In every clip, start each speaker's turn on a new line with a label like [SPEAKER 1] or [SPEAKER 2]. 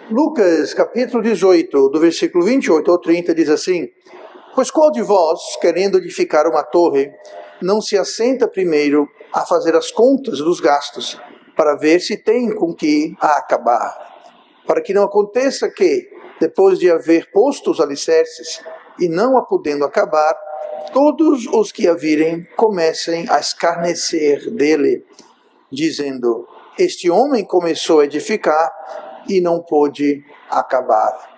[SPEAKER 1] Lucas, capítulo 18, do versículo 28 ao 30, diz assim: Pois qual de vós, querendo edificar uma torre, não se assenta primeiro a fazer as contas dos gastos, para ver se tem com que a acabar? Para que não aconteça que, depois de haver posto os alicerces, e não a podendo acabar, todos os que a virem comecem a escarnecer dele, dizendo: Este homem começou a edificar e não pôde acabar.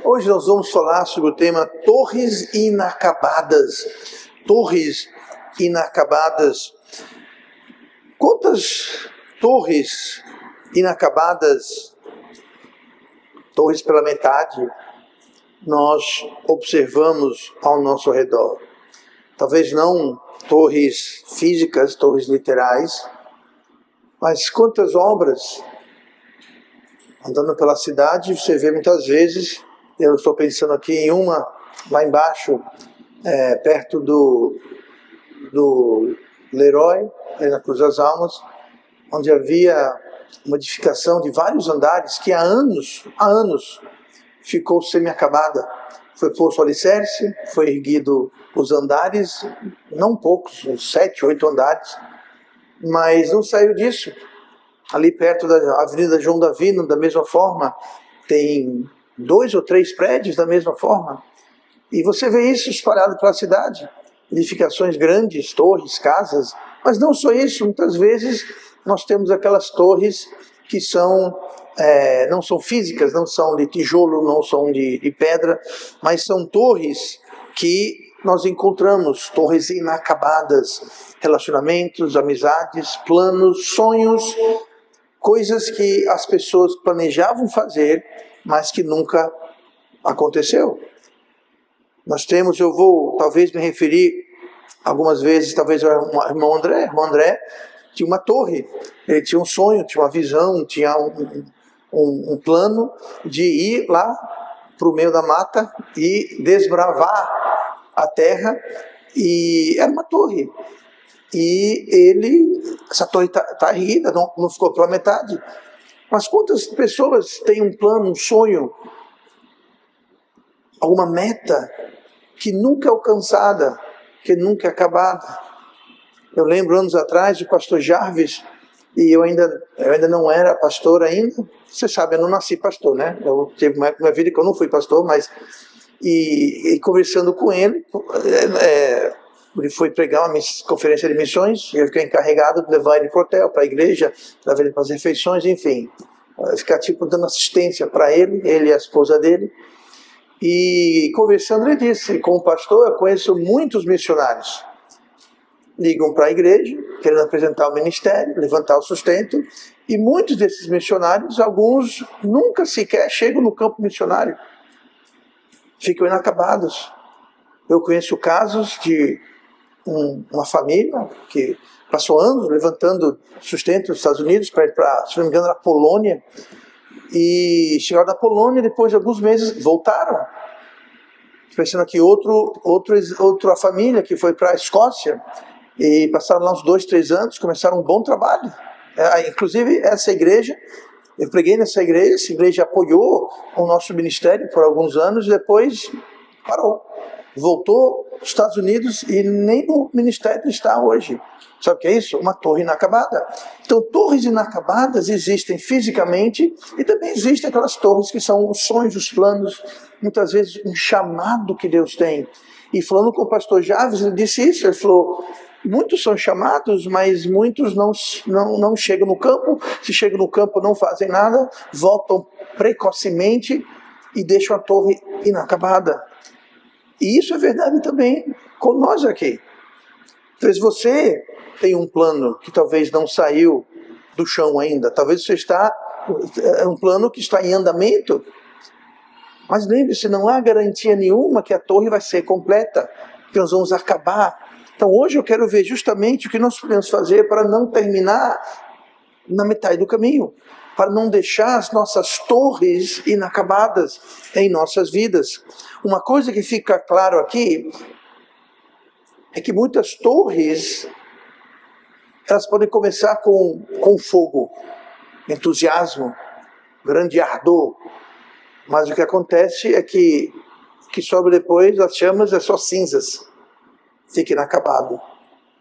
[SPEAKER 1] Hoje nós vamos falar sobre o tema torres inacabadas. Torres inacabadas. Quantas torres inacabadas, torres pela metade, nós observamos ao nosso redor? Talvez não torres físicas, torres literais, mas quantas obras? Andando pela cidade, você vê muitas vezes, eu estou pensando aqui em uma, lá embaixo, perto do Leroy, na Cruz das Almas, onde havia uma edificação de vários andares que há anos ficou semi-acabada. Foi posto o alicerce, foi erguido os andares, não poucos, uns 7, 8 andares, mas não saiu disso. Ali perto da Avenida João Davino, da mesma forma, tem 2 ou 3 prédios da mesma forma. E você vê isso espalhado pela cidade. Edificações grandes, torres, casas. Mas não só isso, muitas vezes nós temos aquelas torres que não são físicas, não são de tijolo, não são de pedra, mas são torres que nós encontramos, torres inacabadas, relacionamentos, amizades, planos, sonhos, coisas que as pessoas planejavam fazer, mas que nunca aconteceu. Nós temos, eu vou talvez me referir algumas vezes, talvez ao irmão André. O irmão André tinha uma torre, ele tinha um sonho, tinha uma visão, tinha um plano de ir lá para o meio da mata e desbravar a terra, e era uma torre. E essa torre está erguida, não ficou pela metade. Mas quantas pessoas têm um plano, um sonho, alguma meta que nunca é alcançada, que nunca é acabada? Eu lembro anos atrás, o pastor Jarvis, e eu ainda não era pastor ainda. Você sabe, eu não nasci pastor, né? Eu tive uma época na minha vida que eu não fui pastor, mas... E conversando com ele... ele foi pregar uma conferência de missões, e eu fiquei encarregado de levar ele para o hotel, para a igreja, levar ele para as refeições, enfim. Ficar dando assistência para ele e a esposa dele. E conversando, ele disse: como pastor, eu conheço muitos missionários. Ligam para a igreja, querendo apresentar o ministério, levantar o sustento, e muitos desses missionários, alguns nunca sequer chegam no campo missionário. Ficam inacabados. Eu conheço casos de uma família que passou anos levantando sustento nos Estados Unidos para ir para, se não me engano, a Polônia, e chegaram da Polônia, depois de alguns meses voltaram. Pensando aqui outra família que foi para a Escócia e passaram lá uns 2, 3 anos, começaram um bom trabalho. Inclusive essa igreja, eu preguei nessa igreja, essa igreja apoiou o nosso ministério por alguns anos e depois parou. Voltou aos Estados Unidos e nem no ministério está hoje. Sabe o que é isso? Uma torre inacabada. Então, torres inacabadas existem fisicamente e também existem aquelas torres que são os sonhos, os planos, muitas vezes um chamado que Deus tem. E falando com o pastor Javes, ele disse isso, ele falou: muitos são chamados, mas muitos não chegam no campo. Se chegam no campo, não fazem nada, voltam precocemente e deixam a torre inacabada. E isso é verdade também com nós aqui. Talvez você tenha um plano que talvez não saiu do chão ainda. Talvez você é um plano que está em andamento. Mas lembre-se, não há garantia nenhuma que a torre vai ser completa, que nós vamos acabar. Então hoje eu quero ver justamente o que nós podemos fazer para não terminar na metade do caminho, para não deixar as nossas torres inacabadas em nossas vidas. Uma coisa que fica claro aqui, é que muitas torres, elas podem começar com fogo, entusiasmo, grande ardor, mas o que acontece é que sobra depois as chamas é só cinzas, fica inacabado,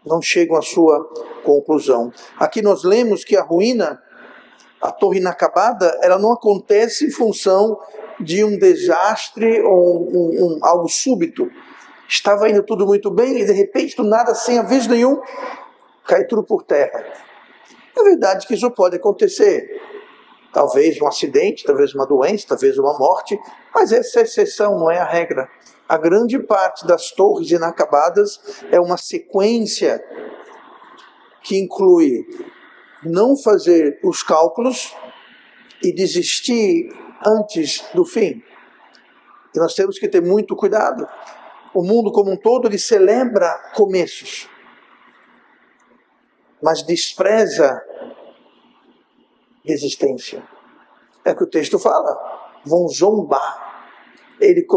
[SPEAKER 1] não chegam à sua conclusão. Aqui nós lemos que a ruína, a torre inacabada, ela não acontece em função de um desastre ou algo súbito. Estava indo tudo muito bem e de repente, do nada, sem aviso nenhum, cai tudo por terra. É verdade que isso pode acontecer. Talvez um acidente, talvez uma doença, talvez uma morte, mas essa é a exceção, não é a regra. A grande parte das torres inacabadas é uma sequência que inclui não fazer os cálculos e desistir antes do fim. E nós temos que ter muito cuidado. O mundo como um todo, ele celebra começos, mas despreza resistência. É o que o texto fala. Vão zombar.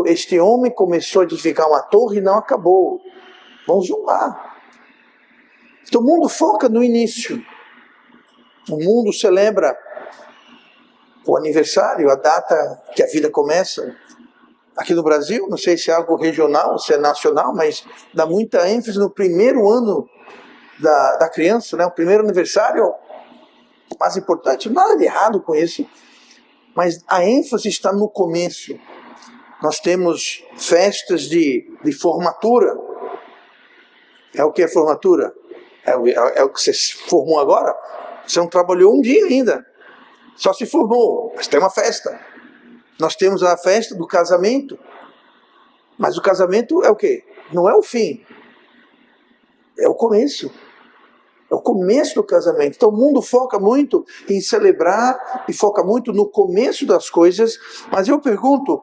[SPEAKER 1] Este homem começou a edificar uma torre e não acabou. Vão zombar. Então o mundo foca no início. O mundo celebra o aniversário, a data que a vida começa. Aqui no Brasil, não sei se é algo regional, se é nacional, mas dá muita ênfase no primeiro ano da criança, né? O primeiro aniversário, mais importante, nada de errado com isso, mas a ênfase está no começo. Nós temos festas de formatura. É o que é formatura? É o que você se formou agora? Você não trabalhou um dia ainda, só se formou, mas tem uma festa. Nós temos a festa do casamento, mas o casamento é o quê? Não é o fim, é o começo. É o começo do casamento. Então o mundo foca muito em celebrar e foca muito no começo das coisas, mas eu pergunto,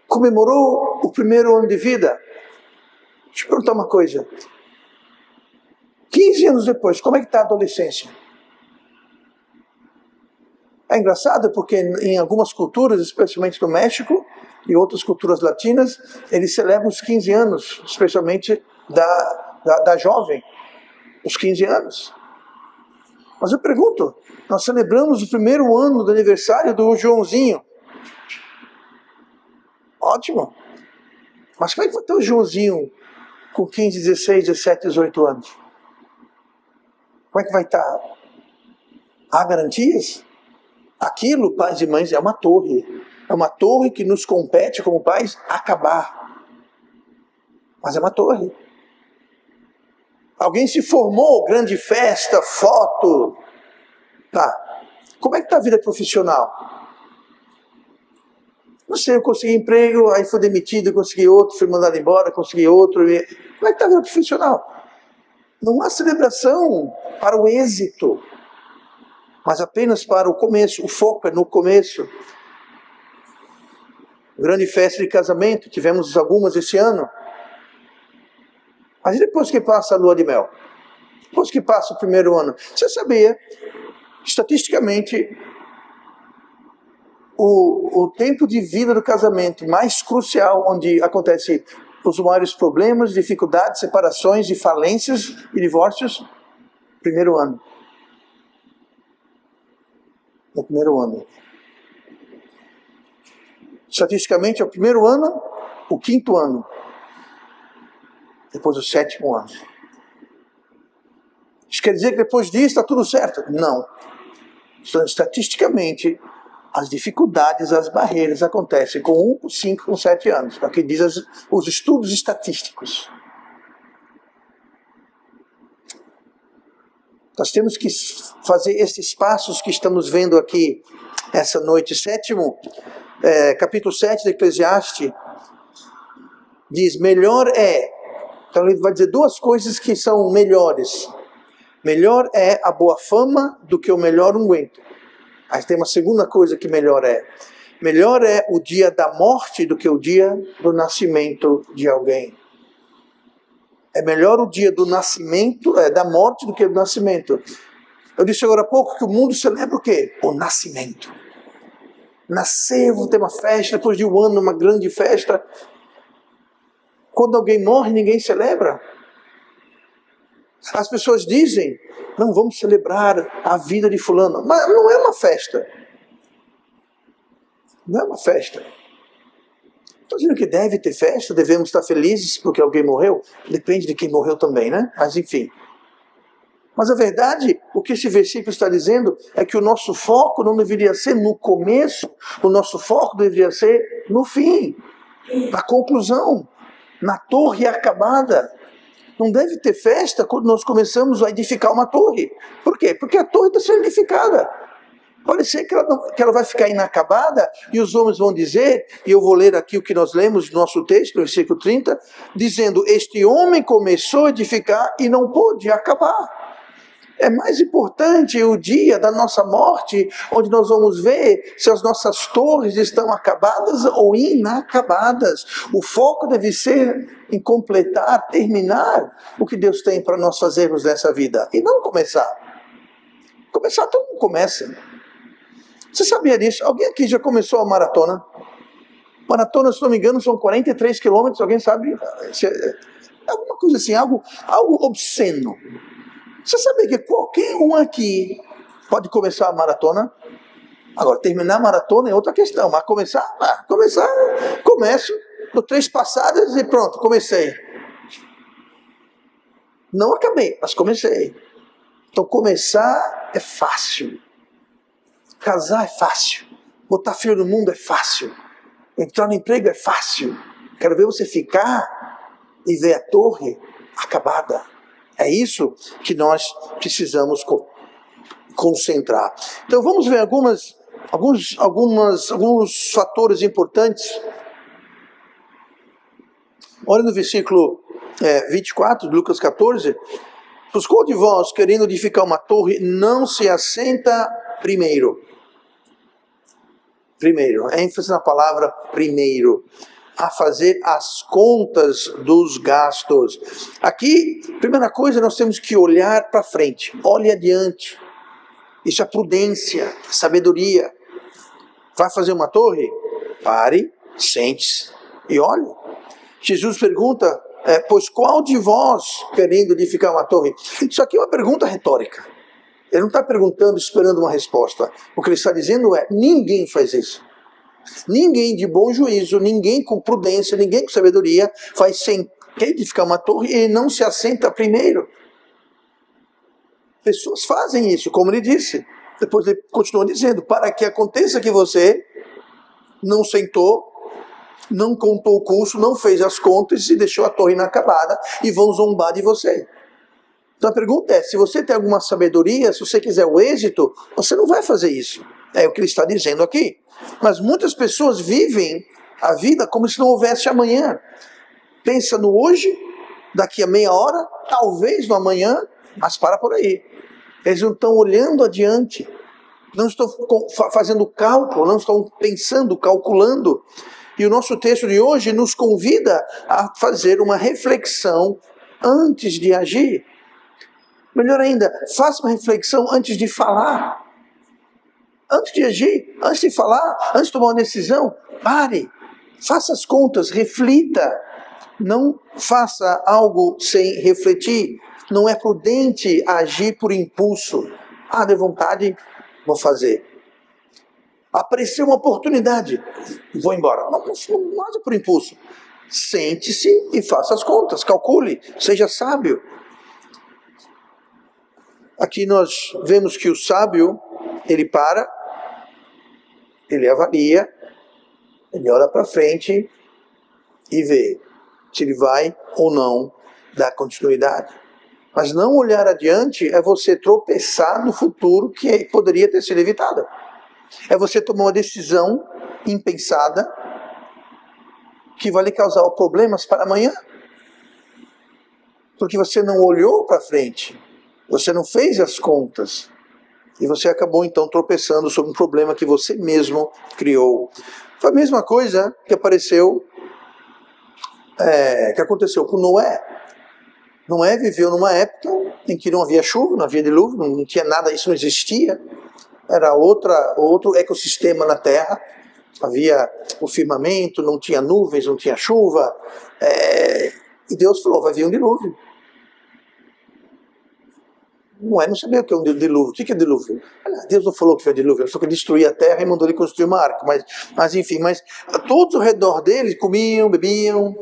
[SPEAKER 1] comemorou o primeiro ano de vida? Deixa eu perguntar uma coisa. 15 anos depois, como é que está a adolescência? É engraçado porque em algumas culturas, especialmente no México e outras culturas latinas, eles celebram os 15 anos, especialmente da jovem, os 15 anos. Mas eu pergunto, nós celebramos o primeiro ano do aniversário do Joãozinho. Ótimo. Mas como é que vai ter o Joãozinho com 15, 16, 17, 18 anos? Como é que vai estar? Há garantias? Aquilo, pais e mães, é uma torre. É uma torre que nos compete como pais acabar. Mas é uma torre. Alguém se formou, grande festa, foto. Tá. Como é que está a vida profissional? Não sei, eu consegui emprego, aí fui demitido, consegui outro, fui mandado embora, consegui outro. Como é que está a vida profissional? Não há celebração para o êxito, mas apenas para o começo. O foco é no começo. Grande festa de casamento, tivemos algumas esse ano. Mas depois que passa a lua de mel? Depois que passa o primeiro ano? Você sabia, estatisticamente, o tempo de vida do casamento mais crucial, onde acontece os maiores problemas, dificuldades, separações e falências e divórcios? Primeiro ano. No primeiro ano. Estatisticamente é o primeiro ano, o quinto ano. Depois o sétimo ano. Isso quer dizer que depois disso está tudo certo? Não. Estatisticamente, as dificuldades, as barreiras acontecem com 1, com 5, com 7 anos. É o que diz os estudos estatísticos. Nós temos que fazer esses passos que estamos vendo aqui essa noite. Capítulo 7 de Eclesiastes diz, melhor é. Então ele vai dizer duas coisas que são melhores. Melhor é a boa fama do que o melhor unguento. Aí tem uma segunda coisa que melhor é. Melhor é o dia da morte do que o dia do nascimento de alguém. É melhor o dia do nascimento, da morte do que o do nascimento. Eu disse agora há pouco que o mundo celebra o quê? O nascimento. Nascer, vou ter uma festa, depois de um ano, uma grande festa. Quando alguém morre, ninguém celebra. As pessoas dizem, não, vamos celebrar a vida de fulano. Mas não é uma festa. Não é uma festa. Estou dizendo que deve ter festa, devemos estar felizes porque alguém morreu. Depende de quem morreu também, né? Mas enfim. Mas a verdade, o que esse versículo está dizendo é que o nosso foco não deveria ser no começo, o nosso foco deveria ser no fim, na conclusão, na torre acabada. Não deve ter festa quando nós começamos a edificar uma torre. Por quê? Porque a torre está sendo edificada. Pode ser que ela vai ficar inacabada e os homens vão dizer, e eu vou ler aqui o que nós lemos no nosso texto, no versículo 30, dizendo, este homem começou a edificar e não pôde acabar. É mais importante o dia da nossa morte, onde nós vamos ver se as nossas torres estão acabadas ou inacabadas. O foco deve ser em completar, terminar o que Deus tem para nós fazermos nessa vida. E não começar. Começar todo mundo começa. Você sabia disso? Alguém aqui já começou a maratona? Maratona, se não me engano, são 43 quilômetros. Alguém sabe? É alguma coisa assim, algo obsceno. Você sabia que qualquer um aqui pode começar a maratona? Agora, terminar a maratona é outra questão, mas começo, dou 3 passadas e pronto, comecei. Não acabei, mas comecei. Então, começar é fácil. Casar é fácil. Botar filho no mundo é fácil. Entrar no emprego é fácil. Quero ver você ficar e ver a torre acabada. É isso que nós precisamos concentrar. Então vamos ver alguns fatores importantes. Olha no versículo 24 de Lucas 14. Pois qual de vós, querendo edificar uma torre, não se assenta primeiro? Primeiro, ênfase na palavra primeiro. A fazer as contas dos gastos. Aqui, primeira coisa, nós temos que olhar para frente. Olhe adiante. Isso é prudência, sabedoria. Vai fazer uma torre? Pare, sente-se e olhe. Jesus pergunta, pois qual de vós, querendo edificar uma torre? Isso aqui é uma pergunta retórica. Ele não está perguntando, esperando uma resposta. O que ele está dizendo é, ninguém faz isso. Ninguém de bom juízo, ninguém com prudência, ninguém com sabedoria faz sem edificar uma torre e não se assenta primeiro. Pessoas fazem isso, como ele disse. Depois ele continua dizendo, para que aconteça que você não sentou, não contou o custo, não fez as contas e deixou a torre inacabada e vão zombar de você. Então a pergunta é, se você tem alguma sabedoria, se você quiser o êxito, você não vai fazer isso. É o que ele está dizendo aqui. Mas muitas pessoas vivem a vida como se não houvesse amanhã. Pensa no hoje, daqui a meia hora, talvez no amanhã, mas para por aí. Eles não estão olhando adiante, não estão fazendo cálculo, não estão pensando, calculando. E o nosso texto de hoje nos convida a fazer uma reflexão antes de agir. Melhor ainda, faça uma reflexão antes de falar. Antes de agir, antes de falar, antes de tomar uma decisão, pare, faça as contas, reflita. Não faça algo sem refletir. Não é prudente agir por impulso. Deu vontade, vou fazer. Apareceu uma oportunidade, vou embora. Não age por impulso. Sente-se e faça as contas, calcule, seja sábio. Aqui nós vemos que o sábio, ele para, ele avalia, ele olha para frente e vê se ele vai ou não dar continuidade. Mas não olhar adiante é você tropeçar no futuro que poderia ter sido evitado. É você tomar uma decisão impensada que vai lhe causar problemas para amanhã. Porque você não olhou para frente, você não fez as contas. E você acabou então tropeçando sobre um problema que você mesmo criou. Foi a mesma coisa que aconteceu com Noé. Noé viveu numa época em que não havia chuva, não havia dilúvio, não tinha nada, isso não existia. Era outro ecossistema na Terra. Havia o firmamento, não tinha nuvens, não tinha chuva. E Deus falou, vai vir um dilúvio. Noé não sabia o que é um dilúvio. O que é dilúvio? Deus não falou que foi dilúvio, ele só que destruir a terra e mandou ele construir uma arca. Mas enfim, todos ao redor dele comiam, bebiam,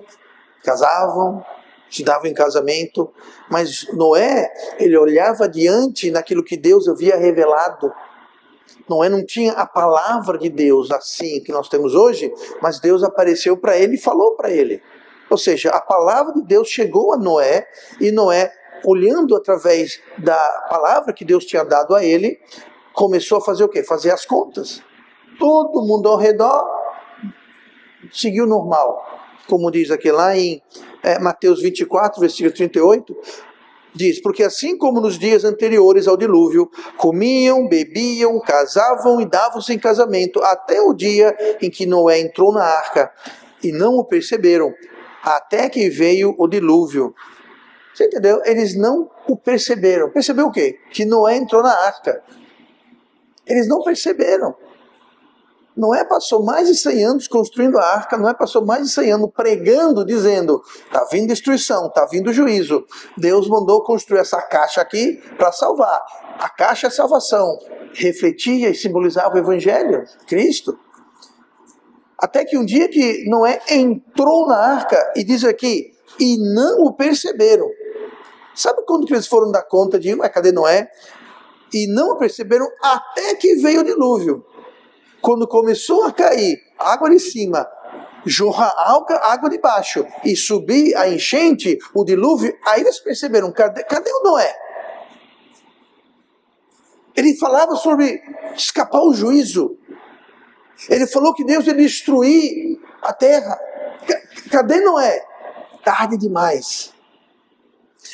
[SPEAKER 1] casavam, se davam em casamento. Mas Noé, ele olhava adiante naquilo que Deus havia revelado. Noé não tinha a palavra de Deus assim que nós temos hoje, mas Deus apareceu para ele e falou para ele. Ou seja, a palavra de Deus chegou a Noé, e Noé, olhando através da palavra que Deus tinha dado a ele, começou a fazer o quê? Fazer as contas. Todo mundo ao redor seguiu normal. Como diz aqui lá em Mateus 24, versículo 38, diz, porque assim como nos dias anteriores ao dilúvio, comiam, bebiam, casavam e davam-se em casamento, até o dia em que Noé entrou na arca, e não o perceberam, até que veio o dilúvio. Você entendeu? Eles não o perceberam. Percebeu o quê? Que Noé entrou na arca. Eles não perceberam. Noé passou mais de 100 anos construindo a arca, Noé passou mais de 100 anos pregando, dizendo, está vindo destruição, está vindo juízo. Deus mandou construir essa caixa aqui para salvar. A caixa é salvação. Refletia e simbolizava o Evangelho, Cristo. Até que um dia que Noé entrou na arca, e diz aqui, e não o perceberam. Sabe quando que eles foram dar conta de, cadê Noé? E não o perceberam até que veio o dilúvio. Quando começou a cair água de cima, jorrar água de baixo e subir a enchente, o dilúvio, aí eles perceberam, cadê o Noé? Ele falava sobre escapar o juízo. Ele falou que Deus ia destruir a terra. Cadê Noé? Tarde demais.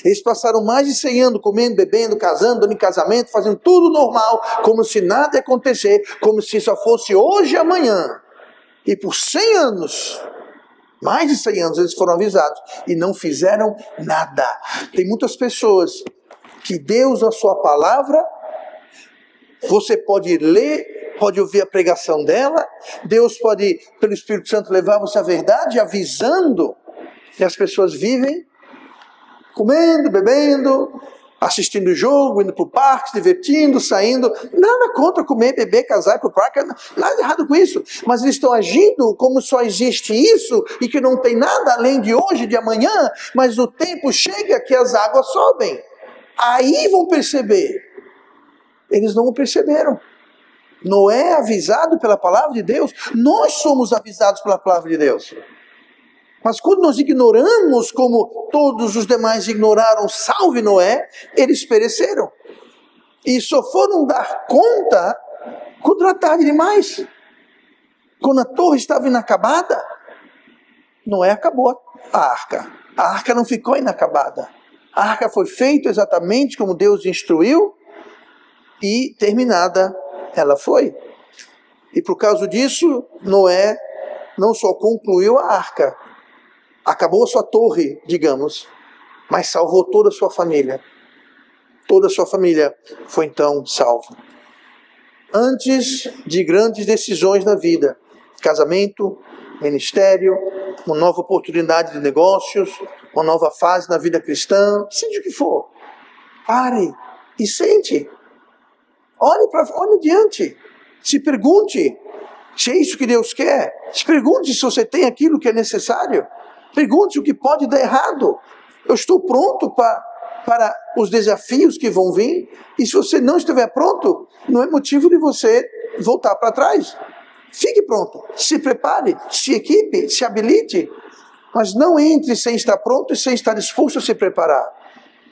[SPEAKER 1] Eles passaram mais de 100 anos comendo, bebendo, casando, dando em casamento, fazendo tudo normal, como se nada ia acontecer, como se só fosse hoje e amanhã. E por 100 anos, mais de 100 anos, eles foram avisados e não fizeram nada. Tem muitas pessoas que Deus, na sua palavra, você pode ler, pode ouvir a pregação dela, Deus pode, pelo Espírito Santo, levar você à verdade, avisando, e as pessoas vivem comendo, bebendo, assistindo o jogo, indo para o parque, se divertindo, saindo. Nada contra comer, beber, casar, ir para o parque, nada errado com isso. Mas eles estão agindo como só existe isso e que não tem nada além de hoje, de amanhã, mas o tempo chega que as águas sobem. Aí vão perceber. Eles não o perceberam. Noé é avisado pela palavra de Deus, nós somos avisados pela palavra de Deus. Mas quando nós ignoramos, como todos os demais ignoraram, salve Noé, eles pereceram. E só foram dar conta quando era tarde demais. Quando a torre estava inacabada, Noé acabou a arca. A arca não ficou inacabada. A arca foi feita exatamente como Deus instruiu e terminada ela foi. E por causa disso, Noé não só concluiu a arca, acabou a sua torre, digamos, mas salvou toda a sua família. Toda a sua família foi então salva. Antes de grandes decisões na vida, casamento, ministério, uma nova oportunidade de negócios, uma nova fase na vida cristã, seja o que for, pare e sente. Olhe adiante. Se pergunte se é isso que Deus quer. Se pergunte se você tem aquilo que é necessário. Pergunte o que pode dar errado. Eu estou pronto para os desafios que vão vir. E se você não estiver pronto, não é motivo de você voltar para trás. Fique pronto. Se prepare, se equipe, se habilite. Mas não entre sem estar pronto e sem estar disposto a se preparar.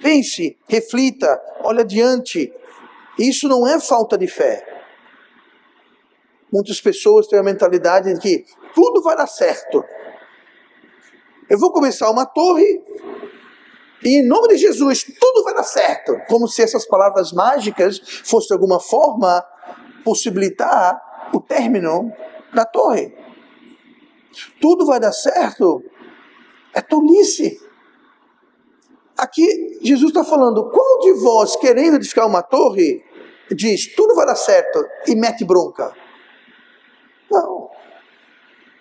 [SPEAKER 1] Pense, reflita, olhe adiante. Isso não é falta de fé. Muitas pessoas têm a mentalidade de que tudo vai dar certo. Eu vou começar uma torre e em nome de Jesus tudo vai dar certo. Como se essas palavras mágicas fossem de alguma forma possibilitar o término da torre. Tudo vai dar certo. É tolice. Aqui Jesus está falando, qual de vós querendo edificar uma torre diz, tudo vai dar certo e mete bronca? Não.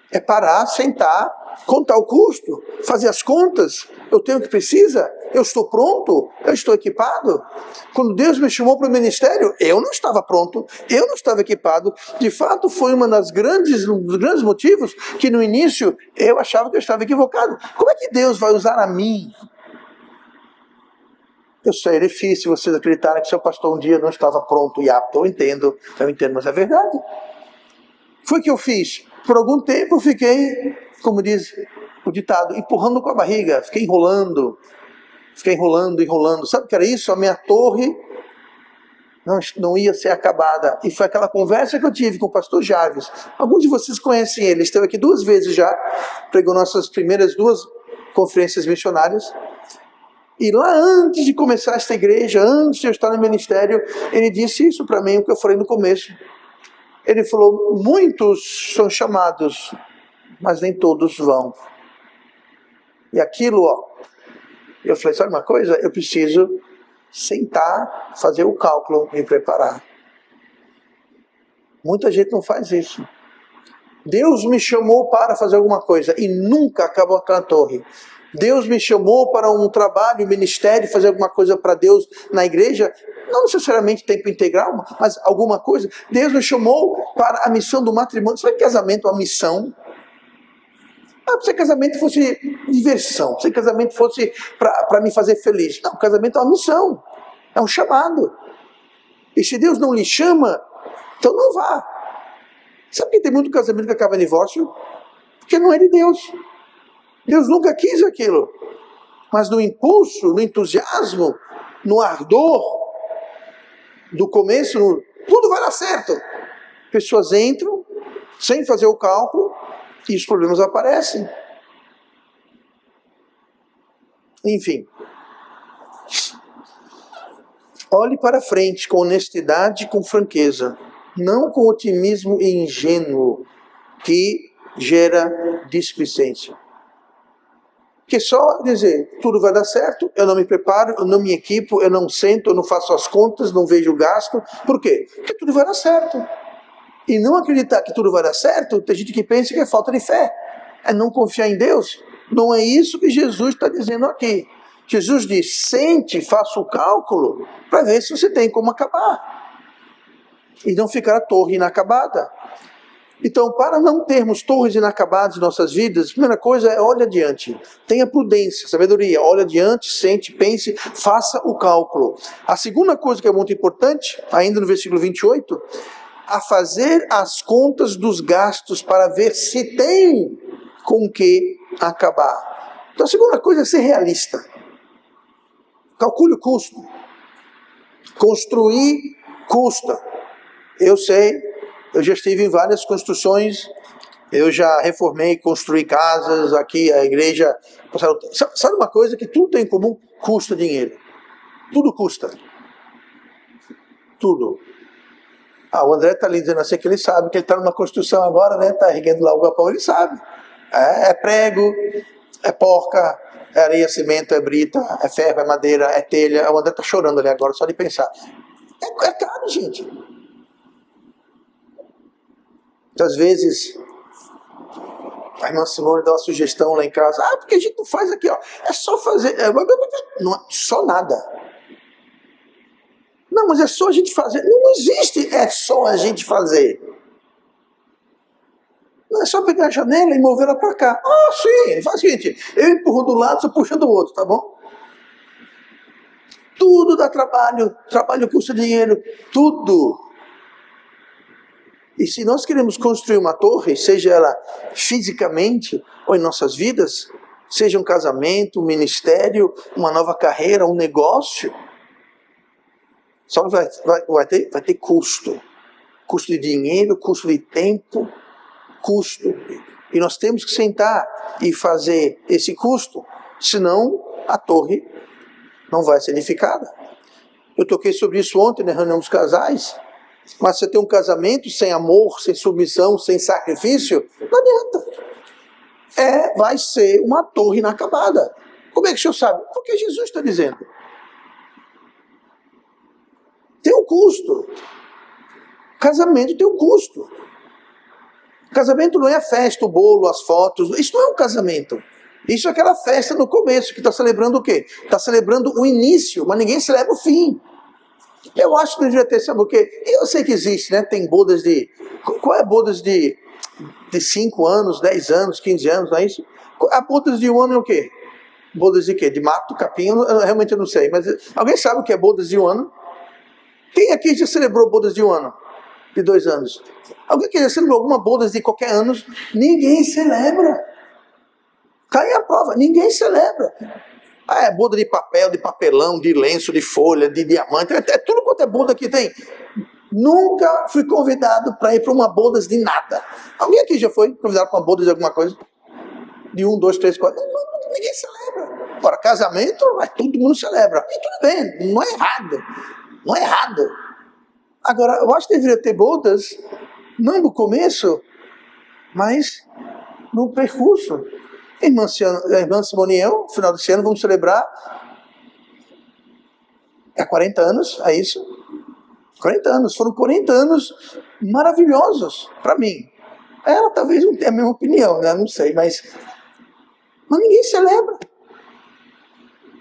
[SPEAKER 1] É parar, sentar, contar o custo, fazer as contas. Eu tenho o que precisa? Eu estou pronto? Eu estou equipado? Quando Deus me chamou para o ministério, eu não estava pronto, eu não estava equipado. De fato, foi um dos grandes motivos que no início eu achava que eu estava equivocado. Como é que Deus vai usar a mim? Eu sei, é difícil vocês acreditarem que seu pastor um dia não estava pronto e apto. Eu entendo, mas é verdade. Foi o que eu fiz. Por algum tempo eu fiquei, como diz o ditado, empurrando com a barriga. Fiquei enrolando. Sabe o que era isso? A minha torre não ia ser acabada. E foi aquela conversa que eu tive com o pastor Jarvis. Alguns de vocês conhecem ele. Esteve aqui 2 vezes já. Pregou nossas primeiras 2 conferências missionárias. E lá antes de começar esta igreja, antes de eu estar no ministério, ele disse isso para mim, o que eu falei no começo. Ele falou, muitos são chamados, mas nem todos vão. E aquilo, eu falei, sabe uma coisa? Eu preciso sentar, fazer o cálculo, me preparar. Muita gente não faz isso. Deus me chamou para fazer alguma coisa e nunca acabou aquela torre. Deus me chamou para um trabalho, ministério, fazer alguma coisa para Deus na igreja, não necessariamente tempo integral, mas alguma coisa. Deus me chamou para a missão do matrimônio. Sabe que casamento é uma missão? Se casamento fosse diversão, se casamento fosse para me fazer feliz. Não, casamento é uma missão, é um chamado. E se Deus não lhe chama, então não vá. Sabe que tem muito casamento que acaba em divórcio? Porque não é de Deus. Deus nunca quis aquilo. Mas no impulso, no entusiasmo, no ardor do começo, tudo vai dar certo. Pessoas entram sem fazer o cálculo e os problemas aparecem. Enfim. Olhe para frente com honestidade e com franqueza. Não com otimismo ingênuo que gera displicência. Que só dizer, tudo vai dar certo, eu não me preparo, eu não me equipo, eu não sento, eu não faço as contas, não vejo o gasto. Por quê? Porque tudo vai dar certo. E não acreditar que tudo vai dar certo, tem gente que pensa que é falta de fé. É não confiar em Deus. Não é isso que Jesus está dizendo aqui. Jesus diz, sente, faça o cálculo, para ver se você tem como acabar. E não ficar a torre inacabada. Então, para não termos torres inacabadas em nossas vidas, a primeira coisa é olhe adiante. Tenha prudência, sabedoria. Olhe adiante, sente, pense, faça o cálculo. A segunda coisa que é muito importante, ainda no versículo 28, a fazer as contas dos gastos para ver se tem com que acabar. Então, a segunda coisa é ser realista. Calcule o custo. Construir custa. Eu sei, eu já estive em várias construções, eu já reformei, construí casas aqui, a igreja. Sabe uma coisa que tudo tem em comum? Custa dinheiro. Tudo custa. Tudo. O André está ali dizendo assim que ele sabe que ele está numa construção agora, né? Está erguendo lá o galpão, ele sabe. É prego, é porca, é areia, cimento, é brita, é ferro, é madeira, é telha. O André está chorando ali agora, só de pensar. É caro, gente. Muitas vezes, a irmã Simone dá uma sugestão lá em casa. Porque a gente não faz aqui, é só fazer. Não é só nada. Não, mas é só a gente fazer. Não existe é só a gente fazer. Não é só pegar a janela e mover ela para cá. Sim, faz o seguinte, eu empurro do lado, você puxa do outro, tá bom? Tudo dá trabalho, trabalho custa dinheiro, tudo. E se nós queremos construir uma torre, seja ela fisicamente ou em nossas vidas, seja um casamento, um ministério, uma nova carreira, um negócio, só vai ter custo. Custo de dinheiro, custo de tempo, custo. E nós temos que sentar e fazer esse custo, senão a torre não vai ser edificada. Eu toquei sobre isso ontem na reunião dos casais. Mas você tem um casamento sem amor, sem submissão, sem sacrifício, não adianta. Vai ser uma torre inacabada. Como é que o senhor sabe? Porque Jesus está dizendo. Tem um custo. Casamento tem um custo. Casamento não é a festa, o bolo, as fotos. Isso não é um casamento. Isso é aquela festa no começo, que está celebrando o quê? Está celebrando o início, mas ninguém celebra o fim. Eu acho que devia ter, sabe o quê? Eu sei que existe, né? Tem bodas de... Qual é bodas de 5 anos, 10 anos, 15 anos, não é isso? A bodas de 1 ano é o quê? Bodas de quê? De mato, capim? Eu realmente não sei. Mas alguém sabe o que é bodas de 1 ano? Quem aqui já celebrou bodas de 1 ano? De 2 anos? Alguém que já celebrou alguma bodas de qualquer ano? Ninguém celebra. Cai a prova, ninguém celebra. É boda de papel, de papelão, de lenço, de folha, de diamante, é tudo quanto é boda que tem. Nunca fui convidado para ir para uma bodas de nada. Alguém aqui já foi convidado para uma boda de alguma coisa? De 1, 2, 3, 4. Ninguém celebra. Agora, casamento, todo mundo celebra. E tudo bem, não é errado. Não é errado. Agora, eu acho que deveria ter bodas, não no começo, mas no percurso. Irmã Simone e eu, no final desse ano, vamos celebrar 40 anos, é isso? 40 anos, foram 40 anos maravilhosos para mim. Ela talvez não tenha a mesma opinião, né? Não sei, mas ninguém celebra.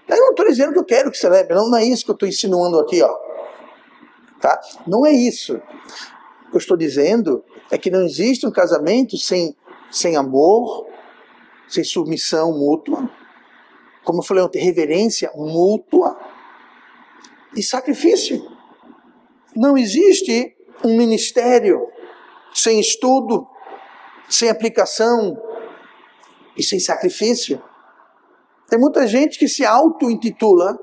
[SPEAKER 1] Eu não estou dizendo que eu quero que celebre, não é isso que eu estou insinuando aqui, ó. Tá? Não é isso. O que eu estou dizendo é que não existe um casamento sem amor, sem submissão mútua, como eu falei ontem, reverência mútua e sacrifício. Não existe um ministério sem estudo, sem aplicação e sem sacrifício. Tem muita gente que se auto-intitula,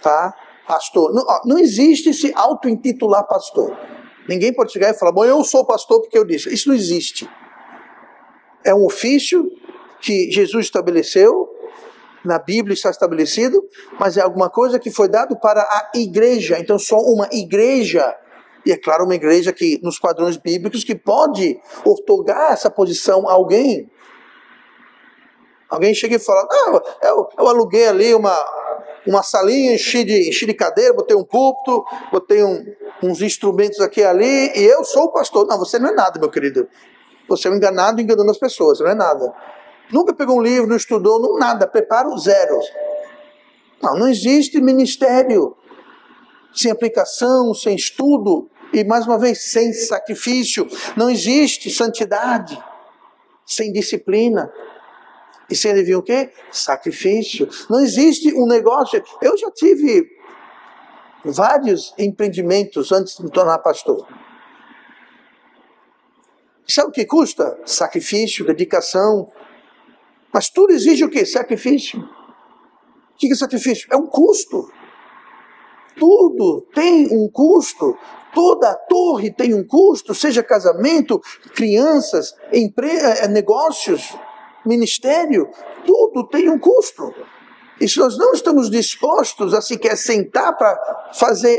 [SPEAKER 1] tá, pastor. Não existe se auto-intitular pastor. Ninguém pode chegar e falar, bom, eu sou pastor porque eu disse. Isso não existe. É um ofício que Jesus estabeleceu, na Bíblia está estabelecido, mas é alguma coisa que foi dado para a igreja. Então só uma igreja, e é claro uma igreja que nos padrões bíblicos, que pode outorgar essa posição a alguém. Alguém chega e fala, eu aluguei ali uma salinha, enchi de cadeira, botei um púlpito, botei uns instrumentos aqui e ali, e eu sou o pastor. Não, você não é nada, meu querido. Você é um enganado enganando as pessoas, não é nada. Nunca pegou um livro, não estudou, não nada, preparo zero. Não existe ministério sem aplicação, sem estudo e, mais uma vez, sem sacrifício. Não existe santidade sem disciplina. E sem adivinhar o quê? Sacrifício. Não existe um negócio. Eu já tive vários empreendimentos antes de me tornar pastor. Sabe o que custa? Sacrifício, dedicação. Mas tudo exige o quê? Sacrifício. O que é sacrifício? É um custo. Tudo tem um custo. Toda a torre tem um custo, seja casamento, crianças, negócios, ministério, tudo tem um custo. E se nós não estamos dispostos a sequer sentar para fazer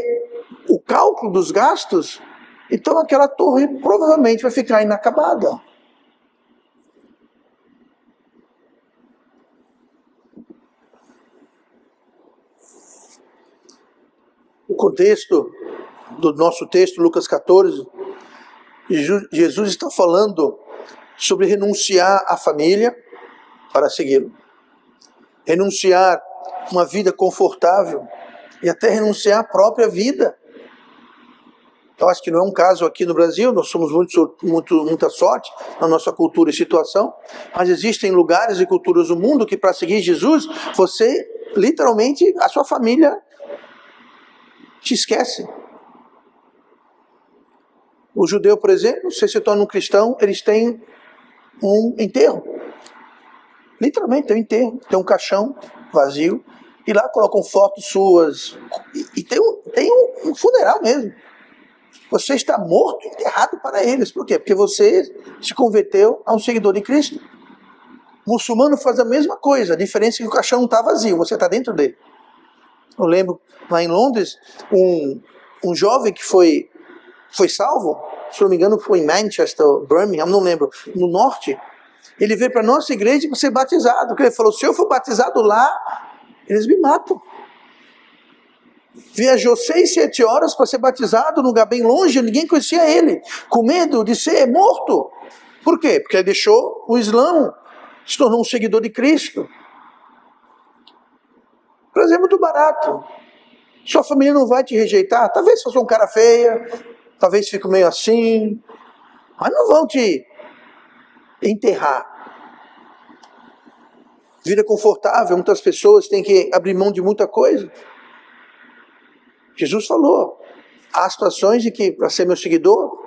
[SPEAKER 1] o cálculo dos gastos, então aquela torre provavelmente vai ficar inacabada. O contexto do nosso texto, Lucas 14, Jesus está falando sobre renunciar à família para segui-lo. Renunciar uma vida confortável e até renunciar à própria vida. Eu acho que não é um caso aqui no Brasil, nós somos muita sorte na nossa cultura e situação, mas existem lugares e culturas do mundo que para seguir Jesus, você, literalmente, a sua família te esquece. O judeu, por exemplo, se torna um cristão, eles têm um enterro. Literalmente, tem um enterro, tem um caixão vazio, e lá colocam fotos suas, e tem um funeral mesmo. Você está morto e enterrado para eles. Por quê? Porque você se converteu a um seguidor de Cristo. O muçulmano faz a mesma coisa, a diferença é que o caixão não está vazio, você está dentro dele. Eu lembro, lá em Londres, um jovem que foi salvo, se não me engano foi em Manchester, Birmingham, não lembro, no norte. Ele veio para a nossa igreja para ser batizado, porque ele falou, se eu for batizado lá, eles me matam. Viajou 6, 7 horas para ser batizado num lugar bem longe, ninguém conhecia ele, com medo de ser morto. Por quê? Porque ele deixou o Islã, se tornou um seguidor de Cristo. Por exemplo, muito barato. Sua família não vai te rejeitar. Talvez fosse um cara feia, talvez fique meio assim, mas não vão te enterrar. Vida confortável, muitas pessoas têm que abrir mão de muita coisa. Jesus falou, há situações em que, para ser meu seguidor,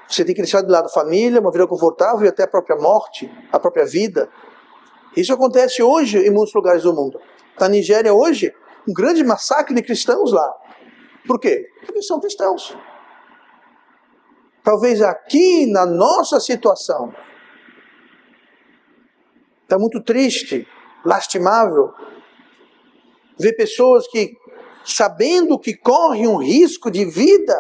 [SPEAKER 1] você tem que deixar de lado a família, uma vida confortável e até a própria morte, a própria vida. Isso acontece hoje em muitos lugares do mundo. Na Nigéria hoje, um grande massacre de cristãos lá. Por quê? Porque são cristãos. Talvez aqui, na nossa situação, está muito triste, lastimável, ver pessoas que, sabendo que correm um risco de vida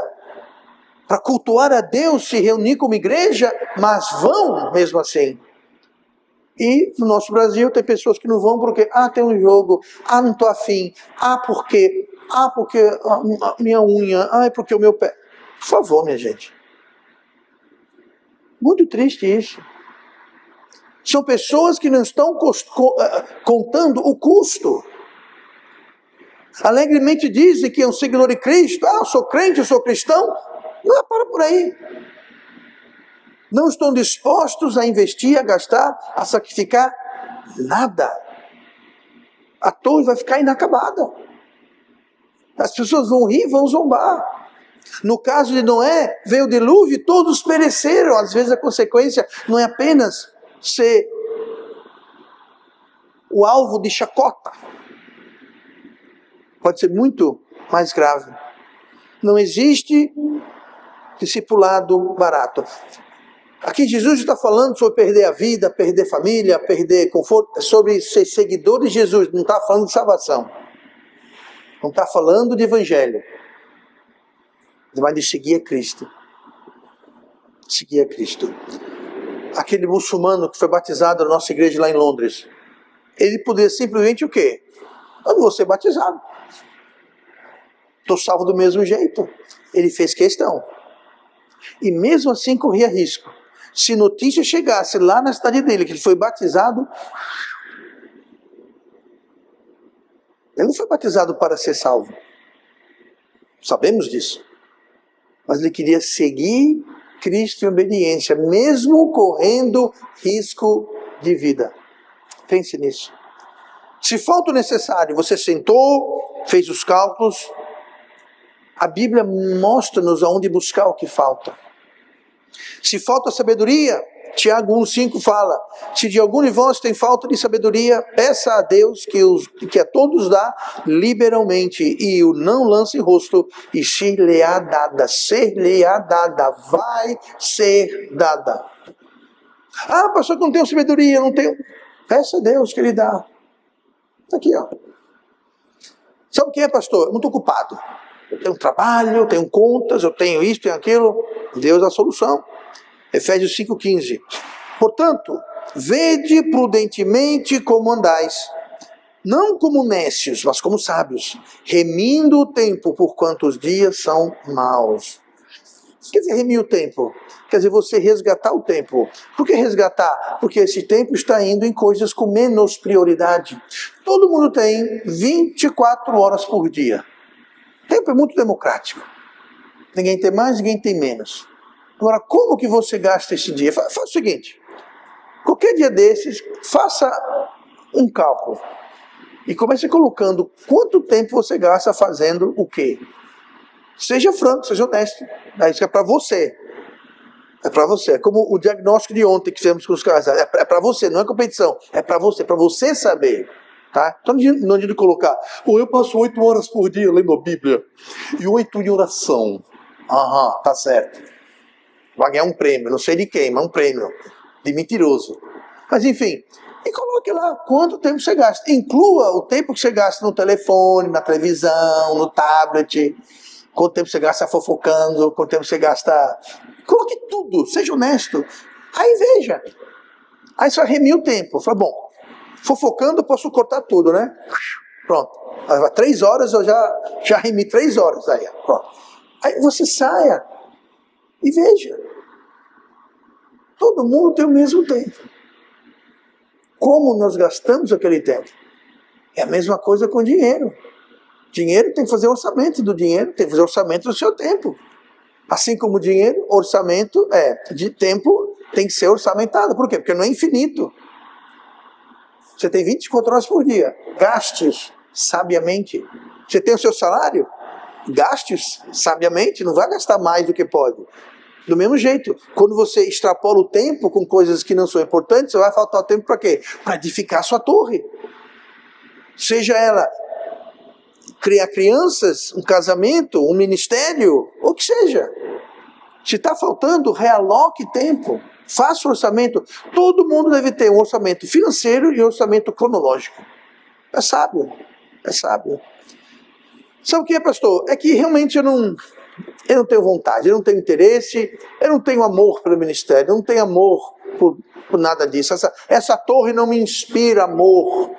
[SPEAKER 1] para cultuar a Deus, se reunir como igreja, mas vão mesmo assim. E no nosso Brasil tem pessoas que não vão porque, tem um jogo, não estou afim, porque a minha unha, porque o meu pé. Por favor, minha gente. Muito triste isso. São pessoas que não estão contando o custo. Alegremente dizem que é um seguidor de Cristo. Eu sou crente, eu sou cristão. Não, para por aí. Não estão dispostos a investir, a gastar, a sacrificar nada. A torre vai ficar inacabada. As pessoas vão rir, vão zombar. No caso de Noé, veio o dilúvio e todos pereceram. Às vezes a consequência não é apenas ser o alvo de chacota. Pode ser muito mais grave. Não existe discipulado barato. Aqui Jesus está falando sobre perder a vida, perder família, perder conforto, sobre ser seguidor de Jesus, não está falando de salvação. Não está falando de evangelho. Mas de seguir a Cristo. Seguir a Cristo. Aquele muçulmano que foi batizado na nossa igreja lá em Londres, ele poderia simplesmente o quê? Eu não vou ser batizado. Estou salvo do mesmo jeito. Ele fez questão. E mesmo assim corria risco. Se notícia chegasse lá na cidade dele que ele foi batizado, ele não foi batizado para ser salvo. Sabemos disso. Mas ele queria seguir Cristo em obediência, mesmo correndo risco de vida. Pense nisso. Se falta o necessário, você sentou, fez os cálculos, a Bíblia mostra-nos aonde buscar o que falta. Se falta sabedoria, Tiago 1,5 fala, se de algum de vós tem falta de sabedoria, peça a Deus que a todos dá liberalmente, e o não lance em rosto, e ser-lhe-á dada, vai ser dada. Pastor, que não tenho sabedoria, não tenho. Peça a Deus que Ele dá. Está aqui, ó. Sabe o que é, pastor? Eu não estou ocupado. Eu tenho trabalho, eu tenho contas, eu tenho isso, tenho aquilo. Deus é a solução. Efésios 5,15. Portanto, vede prudentemente como andais, não como nécios, mas como sábios, remindo o tempo, porquanto os dias são maus. Quer dizer, remir o tempo? Quer dizer, você resgatar o tempo. Por que resgatar? Porque esse tempo está indo em coisas com menos prioridade. Todo mundo tem 24 horas por dia. O tempo é muito democrático. Ninguém tem mais, ninguém tem menos. Agora, como que você gasta esse dia? Faça o seguinte, qualquer dia desses, faça um cálculo. E comece colocando quanto tempo você gasta fazendo o quê? Seja franco, seja honesto. Isso é para você. É para você. É como o diagnóstico de ontem que fizemos com os casais. É para você, não é competição. É para você saber. Tá? Então não adianta colocar, eu passo 8 horas por dia lendo a Bíblia e 8 em oração. Tá certo. Vai ganhar um prêmio, não sei de quem, mas um prêmio de mentiroso. Mas enfim, e coloque lá quanto tempo você gasta. Inclua o tempo que você gasta no telefone, na televisão, no tablet, quanto tempo você gasta fofocando, quanto tempo você gasta... Coloque tudo, seja honesto. Aí veja. Aí você vai remir o tempo. Fala, bom, fofocando eu posso cortar tudo, né? Pronto. 3 horas eu já remi 3 horas. Aí, pronto. Aí você saia e veja. Todo mundo tem o mesmo tempo. Como nós gastamos aquele tempo? É a mesma coisa com dinheiro. Dinheiro tem que fazer orçamento do dinheiro, tem que fazer orçamento do seu tempo. Assim como dinheiro, orçamento de tempo tem que ser orçamentado. Por quê? Porque não é infinito. Você tem 24 horas por dia. Gaste-os sabiamente. Você tem o seu salário? Gaste-os sabiamente. Não vai gastar mais do que pode. Do mesmo jeito, quando você extrapola o tempo com coisas que não são importantes, você vai faltar tempo para quê? Para edificar a sua torre. Seja ela criar crianças, um casamento, um ministério, ou que seja. Se está faltando, realoque tempo. Faça orçamento. Todo mundo deve ter um orçamento financeiro e um orçamento cronológico. É sábio. É sábio. Sabe o que é, pastor? É que realmente eu não tenho vontade, eu não tenho interesse, eu não tenho amor pelo ministério, eu não tenho amor por nada disso. Essa torre não me inspira amor.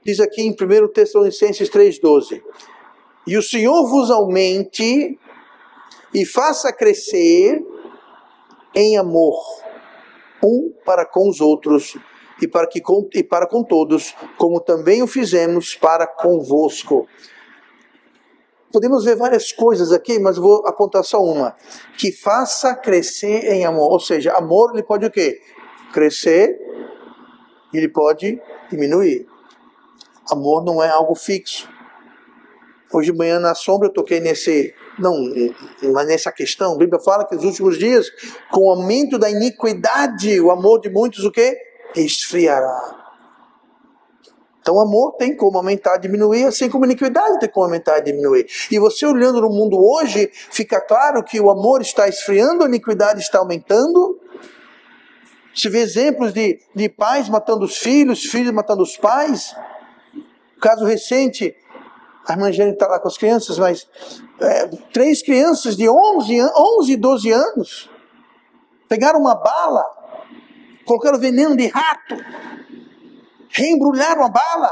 [SPEAKER 1] Diz aqui em 1 Tessalonicenses 3,12: E o Senhor vos aumente e faça crescer em amor, um para com os outros, e para com todos, como também o fizemos para convosco. Podemos ver várias coisas aqui, mas vou apontar só uma. Que faça crescer em amor. Ou seja, amor ele pode o quê? Crescer, ele pode diminuir. Amor não é algo fixo. Hoje de manhã na sombra eu toquei nessa questão. A Bíblia fala que nos últimos dias, com o aumento da iniquidade, o amor de muitos o quê? Esfriará. Então o amor tem como aumentar e diminuir, assim como a iniquidade tem como aumentar e diminuir. E você olhando no mundo hoje, fica claro que o amor está esfriando, a iniquidade está aumentando. Se vê exemplos de pais matando os filhos matando os pais. Caso recente, a irmã Jane está lá com as crianças, mas 3 crianças de 11 e 12 anos pegaram uma bala, colocaram veneno de rato, reembrulharam a bala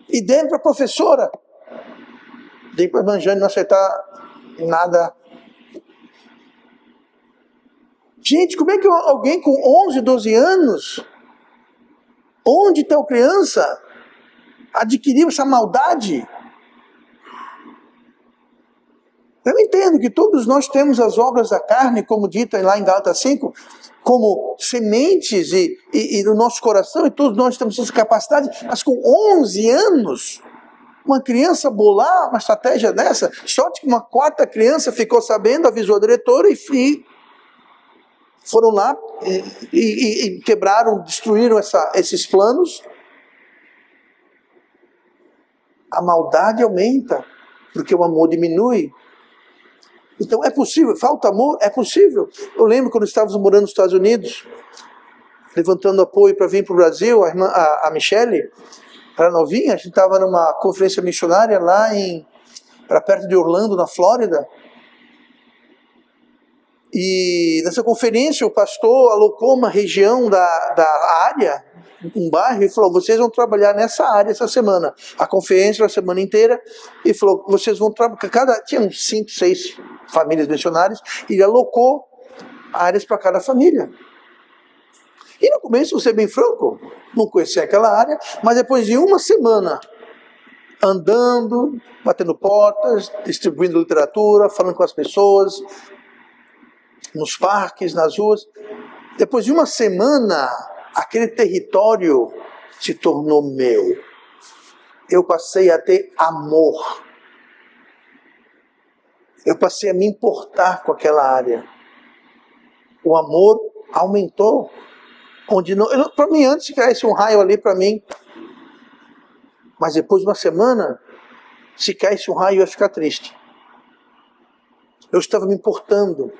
[SPEAKER 1] e deram para a professora. Dei para a irmã Jane não aceitar nada. Gente, como é que alguém com 11, 12 anos, onde tal criança adquiriu essa maldade? Eu entendo que todos nós temos as obras da carne, como dito lá em Gálatas 5, como sementes e no nosso coração, e todos nós temos essa capacidade, mas com 11 anos, uma criança bolar uma estratégia dessa, sorte que uma 4ª criança ficou sabendo, avisou a diretora e foram lá e quebraram, destruíram esses planos. A maldade aumenta, porque o amor diminui. Então é possível, falta amor? É possível. Eu lembro quando estávamos morando nos Estados Unidos, levantando apoio para vir para o Brasil, a Michele, era novinha, a gente estava numa conferência missionária lá para perto de Orlando, na Flórida. E nessa conferência o pastor alocou uma região da área, um bairro, e falou: vocês vão trabalhar nessa área essa semana. A conferência era a semana inteira, e falou: vocês vão trabalhar, tinha uns 5, 6 famílias missionárias, e ele alocou áreas para cada família. E no começo, vou ser bem franco, não conhecia aquela área, mas depois de uma semana andando, batendo portas, distribuindo literatura, falando com as pessoas, nos parques, nas ruas, depois de uma semana, aquele território se tornou meu. Eu passei a ter amor. Eu passei a me importar com aquela área. O amor aumentou. Para mim, antes caísse um raio ali para mim, mas depois de uma semana, se caísse um raio, eu ia ficar triste. Eu estava me importando.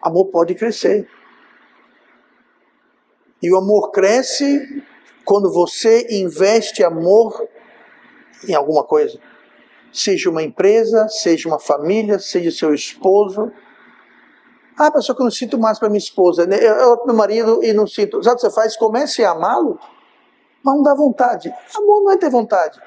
[SPEAKER 1] Amor pode crescer. E o amor cresce quando você investe amor em alguma coisa. Seja uma empresa, seja uma família, seja seu esposo. Ah, pessoal, que eu não sinto mais para minha esposa, né? Eu meu marido e não sinto. Sabe o que você faz? Comece a amá-lo, mas não dá vontade. Amor não é ter vontade.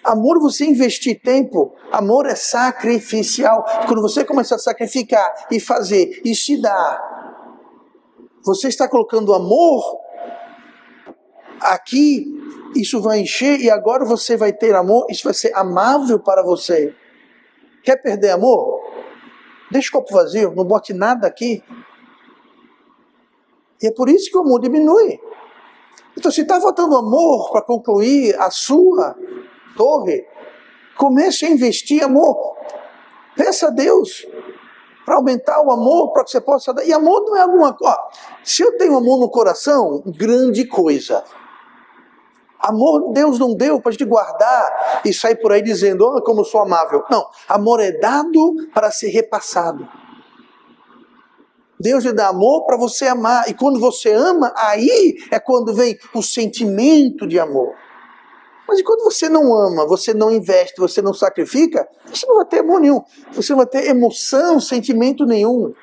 [SPEAKER 1] Amor, você investir tempo. Amor é sacrificial. Quando você começa a sacrificar e fazer e se dar, você está colocando amor aqui, isso vai encher e agora você vai ter amor, isso vai ser amável para você. Quer perder amor? Deixa o copo vazio, não bote nada aqui. E é por isso que o amor diminui. Então, se está faltando amor para concluir a sua torre, comece a investir amor. Peça a Deus para aumentar o amor, para que você possa dar. E amor não é alguma coisa. Se eu tenho amor no coração, grande coisa. Amor Deus não deu para a gente guardar e sair por aí dizendo, oh, como eu sou amável. Não, amor é dado para ser repassado. Deus lhe dá amor para você amar. E quando você ama, aí é quando vem o sentimento de amor. Mas e quando você não ama, você não investe, você não sacrifica, você não vai ter amor nenhum. Você não vai ter emoção, sentimento nenhum.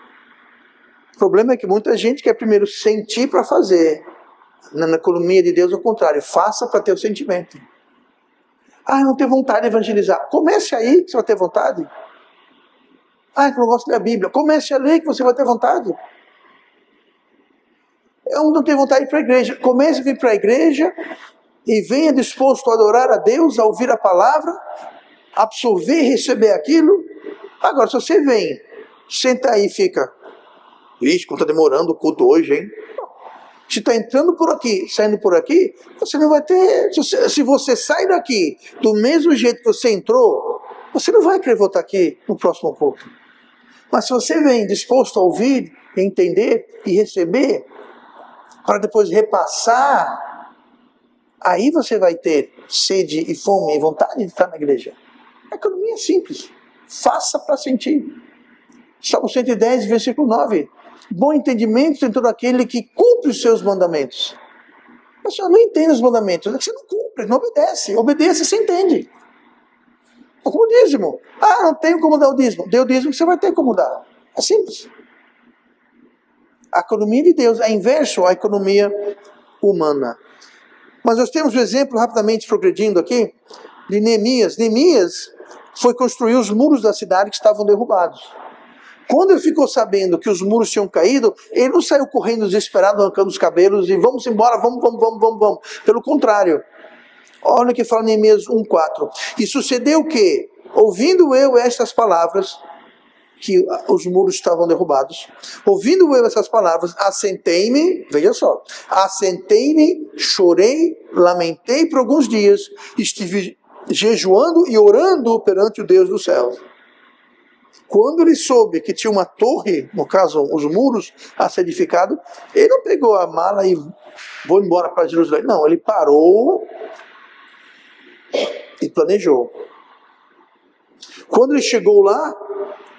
[SPEAKER 1] O problema é que muita gente quer primeiro sentir para fazer. Na economia de Deus, ao contrário, faça para ter o sentimento. Ah, eu não tenho vontade de evangelizar. Comece aí que você vai ter vontade. Ah, eu não gosto de ler a Bíblia. Comece a ler que você vai ter vontade. Eu não tenho vontade de ir para a igreja. Comece a vir para a igreja e venha disposto a adorar a Deus, a ouvir a palavra, absorver e receber aquilo. Agora, se você vem, senta aí e fica, vixe, como está demorando o culto hoje, hein? Se está entrando por aqui, saindo por aqui, você não vai ter... Se você sai daqui do mesmo jeito que você entrou, você não vai querer voltar aqui no próximo culto. Mas se você vem disposto a ouvir, entender e receber, para depois repassar, aí você vai ter sede e fome e vontade de estar na igreja. A economia é simples. Faça para sentir. Salmo 110, versículo 9. Bom entendimento tem todo aquele que cumpre os seus mandamentos. Mas você não entende os mandamentos. Você não cumpre, não obedece. Obedece e você entende. É como o dízimo. Ah, não tenho como dar o dízimo. Dê o dízimo que você vai ter como dar. É simples. A economia de Deus é inverso à economia humana. Mas nós temos um exemplo, rapidamente progredindo aqui, de Neemias. Neemias foi construir os muros da cidade que estavam derrubados. Quando ele ficou sabendo que os muros tinham caído, ele não saiu correndo desesperado, arrancando os cabelos e vamos embora, vamos. Pelo contrário, olha o que fala Neemias 1,4. E sucedeu que, ouvindo eu estas palavras, que os muros estavam derrubados, ouvindo eu essas palavras, assentei-me, veja só, assentei-me, chorei, lamentei por alguns dias, estive jejuando e orando perante o Deus dos céus. Quando ele soube que tinha uma torre, no caso os muros, a ser edificado, ele não pegou a mala e vou embora para Jerusalém. Não, ele parou e planejou. Quando ele chegou lá,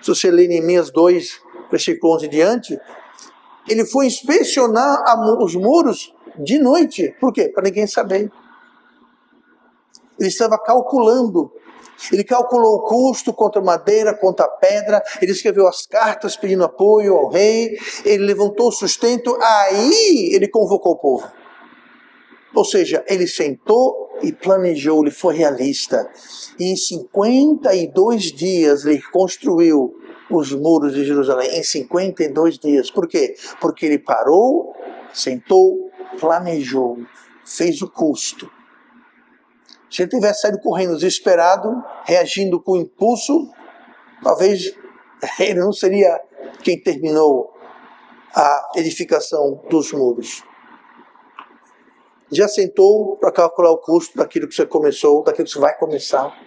[SPEAKER 1] se você ler Neemias 2, versículo 11 em diante, ele foi inspecionar os muros de noite. Por quê? Para ninguém saber. Ele estava calculando. Ele calculou o custo contra a madeira, contra a pedra. Ele escreveu as cartas pedindo apoio ao rei. Ele levantou o sustento. Aí ele convocou o povo. Ou seja, ele sentou e planejou. Ele foi realista. E em 52 dias ele construiu os muros de Jerusalém. Em 52 dias. Por quê? Porque ele parou, sentou, planejou, fez o custo. Se ele tivesse saído correndo desesperado, reagindo com impulso, talvez ele não seria quem terminou a edificação dos muros. Já sentou para calcular o custo daquilo que você começou, daquilo que você vai começar.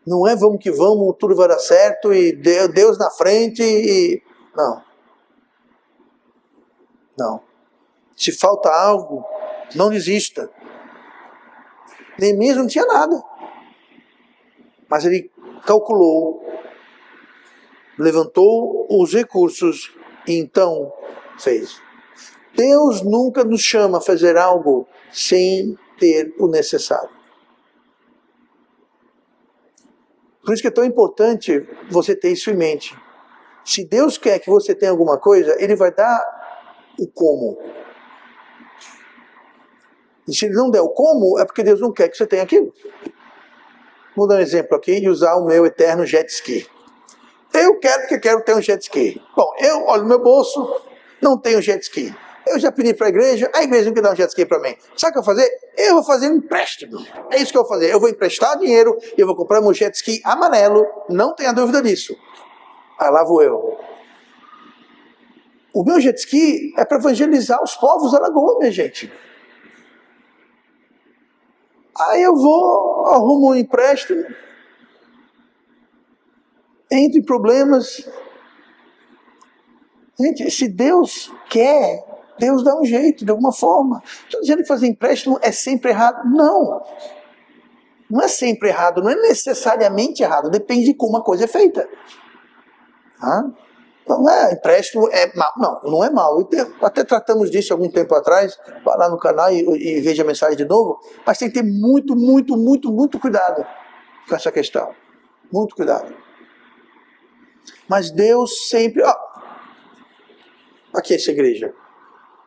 [SPEAKER 1] Não é vamos que vamos, tudo vai dar certo e Deus na frente e... Não. Não. Se falta algo, não desista. Neemias não tinha nada. Mas ele calculou, levantou os recursos e então fez. Deus nunca nos chama a fazer algo sem ter o necessário. Por isso que é tão importante você ter isso em mente. Se Deus quer que você tenha alguma coisa, Ele vai dar o como. E se ele não der o como, é porque Deus não quer que você tenha aquilo. Vou dar um exemplo aqui e usar o meu eterno jet ski. Eu quero ter um jet ski. Bom, eu olho no meu bolso, não tenho jet ski. Eu já pedi para a igreja não quer dar um jet ski para mim. Sabe o que eu vou fazer? Eu vou fazer um empréstimo. É isso que eu vou fazer. Eu vou emprestar dinheiro e eu vou comprar meu jet ski amarelo. Não tenha dúvida disso. Aí lá vou eu. O meu jet ski é para evangelizar os povos da Lagoa, minha gente. Aí eu vou, arrumo um empréstimo, entro em problemas. Gente, se Deus quer, Deus dá um jeito, de alguma forma. Estou dizendo que fazer empréstimo é sempre errado? Não. Não é sempre errado, não é necessariamente errado, depende de como a coisa é feita. Não é empréstimo, é mal. Não é mal. Até tratamos disso algum tempo atrás. Vá lá no canal e veja a mensagem de novo. Mas tem que ter muito cuidado com essa questão. Muito cuidado. Mas Deus sempre... aqui essa igreja.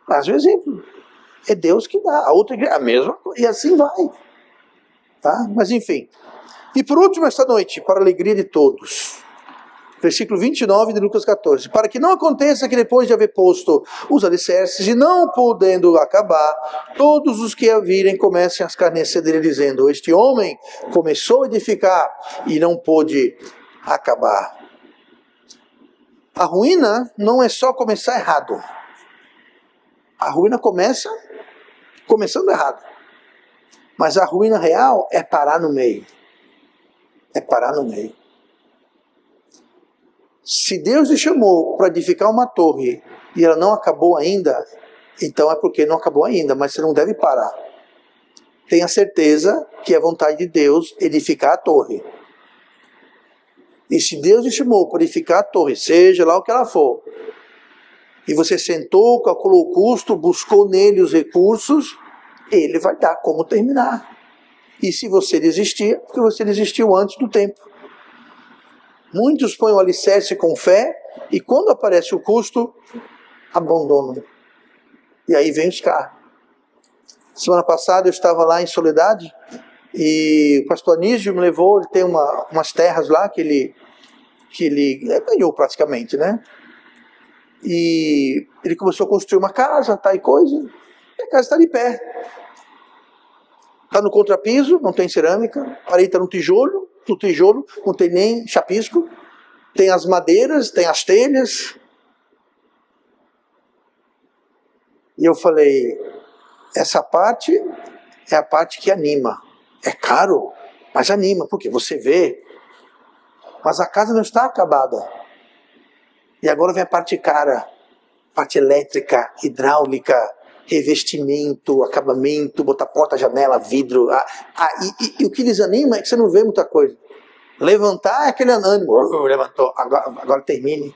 [SPEAKER 1] Mas o exemplo. É Deus que dá. A outra igreja, a mesma coisa. E assim vai. Tá? Mas enfim. E por último, esta noite, para a alegria de todos... Versículo 29 de Lucas 14. Para que não aconteça que depois de haver posto os alicerces e não podendo acabar, todos os que a virem comecem a escarnecer dele, dizendo: este homem começou a edificar e não pôde acabar. A ruína não é só começar errado. A ruína começa começando errado. Mas a ruína real é parar no meio. É parar no meio. Se Deus lhe chamou para edificar uma torre e ela não acabou ainda, então é porque não acabou ainda, mas você não deve parar. Tenha certeza que é vontade de Deus edificar a torre. E se Deus lhe chamou para edificar a torre, seja lá o que ela for, e você sentou, calculou o custo, buscou nele os recursos, ele vai dar como terminar. E se você desistir, é porque você desistiu antes do tempo. Muitos põem o alicerce com fé e quando aparece o custo, abandonam. E aí vem os carros. Semana passada eu estava lá em Soledade e o pastor Anísio me levou, ele tem umas terras lá que ele ganhou praticamente, né? E ele começou a construir uma casa, tá, e coisa, e a casa está de pé. Está no contrapiso, não tem cerâmica, a parede está no tijolo não tem nem chapisco, tem as madeiras, tem as telhas. E eu falei, essa parte é a parte que anima. É caro, mas anima, porque você vê. Mas a casa não está acabada. E agora vem a parte cara, parte elétrica, hidráulica, revestimento, acabamento, botar porta, janela, vidro. E o que desanima é que você não vê muita coisa. Levantar é aquele ânimo. Levantou, agora termine.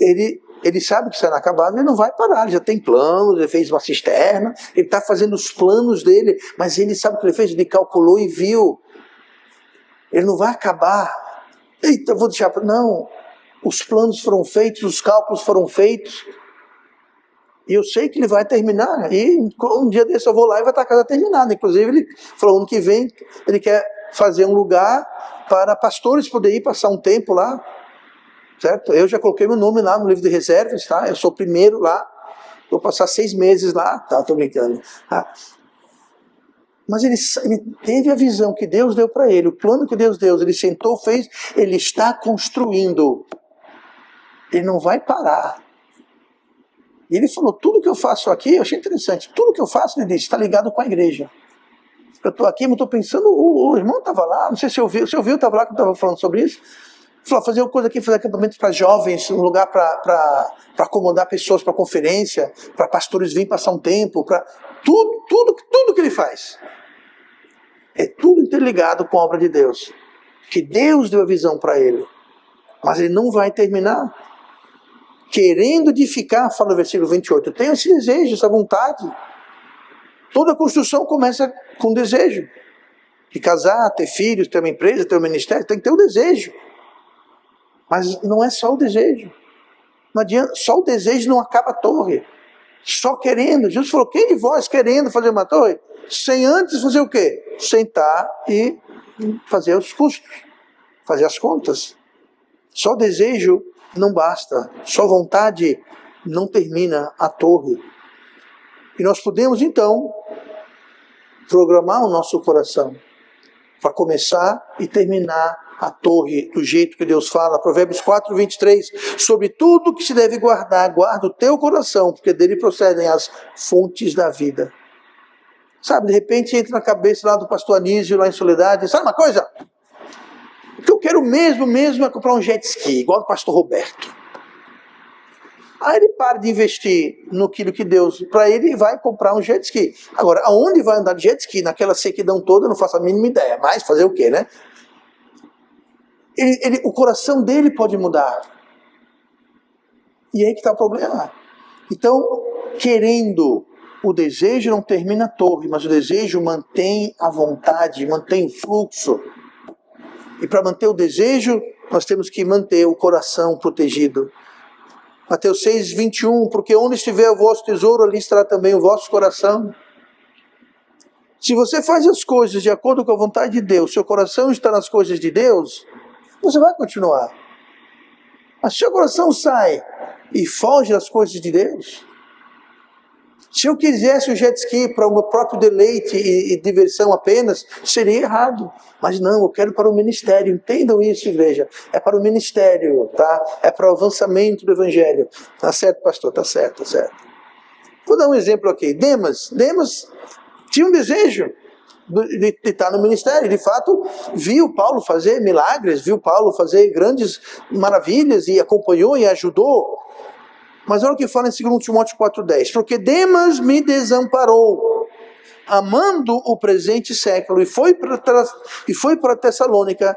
[SPEAKER 1] Ele sabe que está inacabado, ele não vai parar, ele já tem planos, ele fez uma cisterna, ele está fazendo os planos dele, mas ele sabe o que ele fez, ele calculou e viu. Ele não vai acabar. Eita, vou deixar... Não, os planos foram feitos, os cálculos foram feitos. E eu sei que ele vai terminar. E um dia desse eu vou lá e vai estar a casa terminada. Inclusive ele falou, ano que vem ele quer fazer um lugar para pastores poderem ir passar um tempo lá. Certo? Eu já coloquei meu nome lá no livro de reservas, tá? Eu sou o primeiro lá. Vou passar 6 meses lá. Tá, tô brincando. Tá? Mas ele teve a visão que Deus deu para ele, o plano que Deus deu, ele sentou, fez, ele está construindo. Ele não vai parar. E ele falou, tudo que eu faço aqui, eu achei interessante, tudo que eu faço, ele disse, está ligado com a igreja. Eu estou aqui, mas estou pensando, o irmão estava lá, não sei se ouviu, estava lá que eu estava falando sobre isso. Falou, fazer uma coisa aqui, fazer acampamento para jovens, um lugar para acomodar pessoas para conferência, para pastores virem passar um tempo, para tudo que ele faz. É tudo interligado com a obra de Deus. Que Deus deu a visão para ele. Mas ele não vai terminar. Querendo edificar, fala no versículo 28, eu tenho esse desejo, essa vontade. Toda construção começa com desejo. De casar, ter filhos, ter uma empresa, ter um ministério, tem que ter um desejo. Mas não é só o desejo. Não adianta, só o desejo não acaba a torre. Só querendo. Jesus falou, quem de vós querendo fazer uma torre? Sem antes fazer o quê? Sentar e fazer os custos, fazer as contas. Só desejo não basta, só vontade não termina a torre. E nós podemos então programar o nosso coração para começar e terminar a torre do jeito que Deus fala. Provérbios 4:23, sobre tudo que se deve guardar, guarda o teu coração, porque dele procedem as fontes da vida. Sabe, de repente entra na cabeça lá do pastor Anísio, lá em Soledade, sabe uma coisa? O que eu quero mesmo é comprar um jet ski, igual do pastor Roberto. Aí ele para de investir no que Deus para ele e vai comprar um jet ski. Agora, aonde vai andar de jet ski? Naquela sequidão toda, eu não faço a mínima ideia. Mas fazer o quê, né? O coração dele pode mudar. E aí que está o problema. Então, querendo, o desejo não termina a torre, mas o desejo mantém a vontade, mantém o fluxo. E para manter o desejo, nós temos que manter o coração protegido. Mateus 6:21, porque onde estiver o vosso tesouro, ali estará também o vosso coração. Se você faz as coisas de acordo com a vontade de Deus, seu coração está nas coisas de Deus, você vai continuar. Mas se seu coração sai e foge das coisas de Deus, se eu quisesse o jet ski para o meu próprio deleite e diversão apenas, seria errado. Mas não, eu quero para o ministério. Entendam isso, igreja. É para o ministério, tá? É para o avançamento do evangelho. Tá certo, pastor? Tá certo, tá certo. Vou dar um exemplo aqui. Demas tinha um desejo de estar no ministério. De fato, viu Paulo fazer milagres, viu Paulo fazer grandes maravilhas e acompanhou e ajudou. Mas olha o que fala em 2 Timóteo 4:10. Porque Demas me desamparou, amando o presente século, e foi para Tessalônica,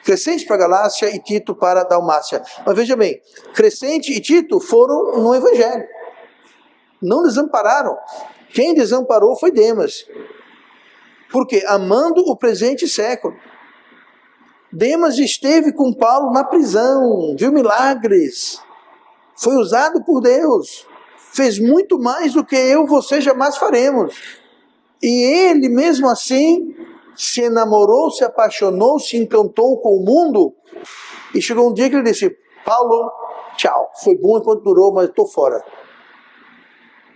[SPEAKER 1] Crescente para Galácia e Tito para a Dalmácia. Mas veja bem, Crescente e Tito foram no evangelho. Não desampararam. Quem desamparou foi Demas. Porque amando o presente século. Demas esteve com Paulo na prisão, viu milagres. Foi usado por Deus, fez muito mais do que eu e você jamais faremos. E ele mesmo assim se enamorou, se apaixonou, se encantou com o mundo. E chegou um dia que ele disse, Paulo, tchau, foi bom enquanto durou, mas estou fora.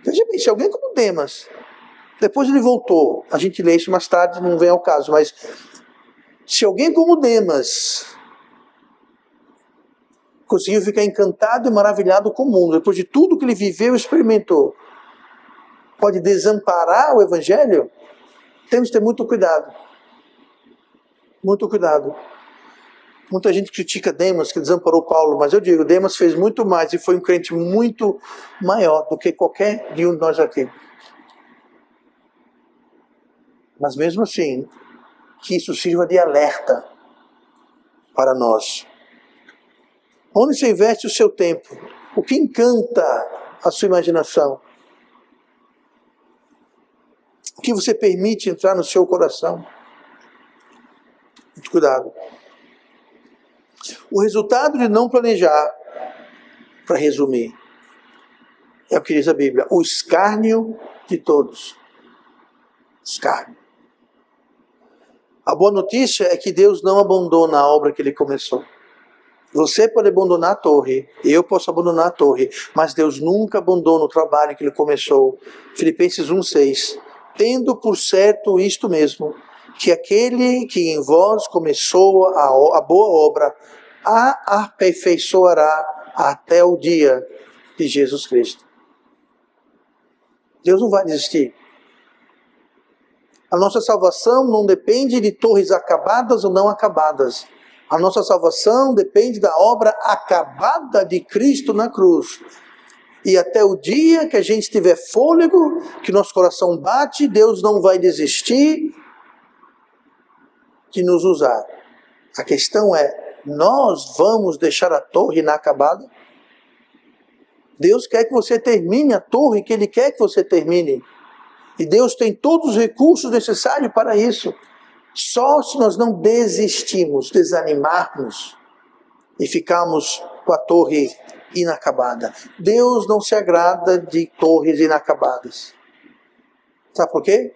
[SPEAKER 1] Veja bem, se alguém como Demas, depois ele voltou, a gente lê isso mais tarde, não vem ao caso, mas se alguém como Demas conseguiu ficar encantado e maravilhado com o mundo, depois de tudo que ele viveu e experimentou, pode desamparar o evangelho? Temos que ter muito cuidado. Muito cuidado. Muita gente critica Demas, que desamparou Paulo, mas eu digo, Demas fez muito mais e foi um crente muito maior do que qualquer de um de nós aqui. Mas mesmo assim, que isso sirva de alerta para nós. Onde você investe o seu tempo? O que encanta a sua imaginação? O que você permite entrar no seu coração? Muito cuidado. O resultado de não planejar, para resumir, é o que diz a Bíblia, o escárnio de todos. Escárnio. A boa notícia é que Deus não abandona a obra que Ele começou. Você pode abandonar a torre, eu posso abandonar a torre, mas Deus nunca abandona o trabalho que Ele começou. Filipenses 1:6. Tendo por certo isto mesmo, que aquele que em vós começou a boa obra, a aperfeiçoará até o dia de Jesus Cristo. Deus não vai desistir. A nossa salvação não depende de torres acabadas ou não acabadas. A nossa salvação depende da obra acabada de Cristo na cruz. E até o dia que a gente tiver fôlego, que nosso coração bate, Deus não vai desistir de nos usar. A questão é, nós vamos deixar a torre inacabada? Deus quer que você termine a torre que Ele quer que você termine. E Deus tem todos os recursos necessários para isso. Só se nós não desistirmos, desanimarmos, e ficamos com a torre inacabada. Deus não se agrada de torres inacabadas. Sabe por quê?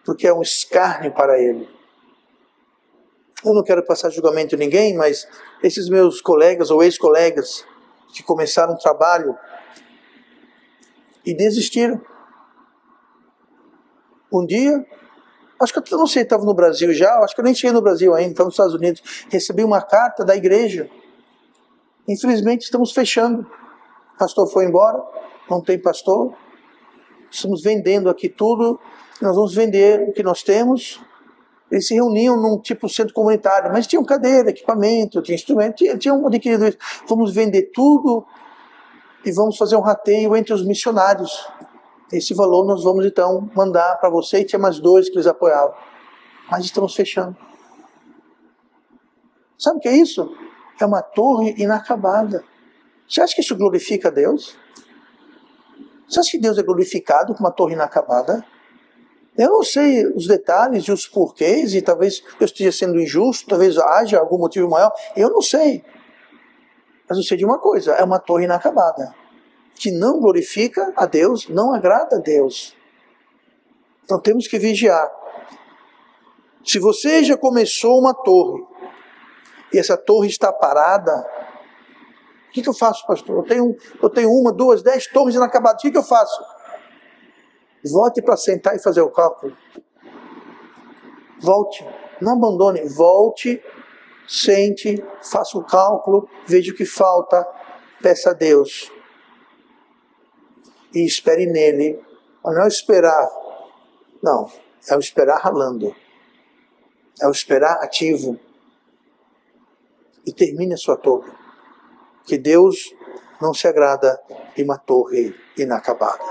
[SPEAKER 1] Porque é um escárnio para Ele. Eu não quero passar julgamento em ninguém, mas esses meus colegas ou ex-colegas que começaram um trabalho e desistiram. Um dia, acho que eu não sei, estava no Brasil já, acho que eu nem cheguei no Brasil ainda, estava nos Estados Unidos, recebi uma carta da igreja. Infelizmente estamos fechando. O pastor foi embora, não tem pastor. Estamos vendendo aqui tudo, nós vamos vender o que nós temos. Eles se reuniam num tipo centro comunitário, mas tinham cadeira, equipamento, tinha instrumento, tinham adquirido isso. Vamos vender tudo e vamos fazer um rateio entre os missionários. Esse valor nós vamos então mandar para você, e tinha mais 2 que eles apoiavam. Mas estamos fechando. Sabe o que é isso? É uma torre inacabada. Você acha que isso glorifica a Deus? Você acha que Deus é glorificado com uma torre inacabada? Eu não sei os detalhes e os porquês, e talvez eu esteja sendo injusto, talvez haja algum motivo maior, eu não sei. Mas eu sei de uma coisa, é uma torre inacabada, que não glorifica a Deus, não agrada a Deus. Então temos que vigiar. Se você já começou uma torre, e essa torre está parada, o que eu faço, pastor? Eu tenho 1, 2, 10 torres inacabadas, o que eu faço? Volte para sentar e fazer o cálculo. Volte, não abandone, volte, sente, faça o cálculo, veja o que falta, peça a Deus. E espere nele. Não é o esperar, não, é o esperar ralando. É o esperar ativo. E termine a sua torre. Que Deus não se agrada de uma torre inacabada.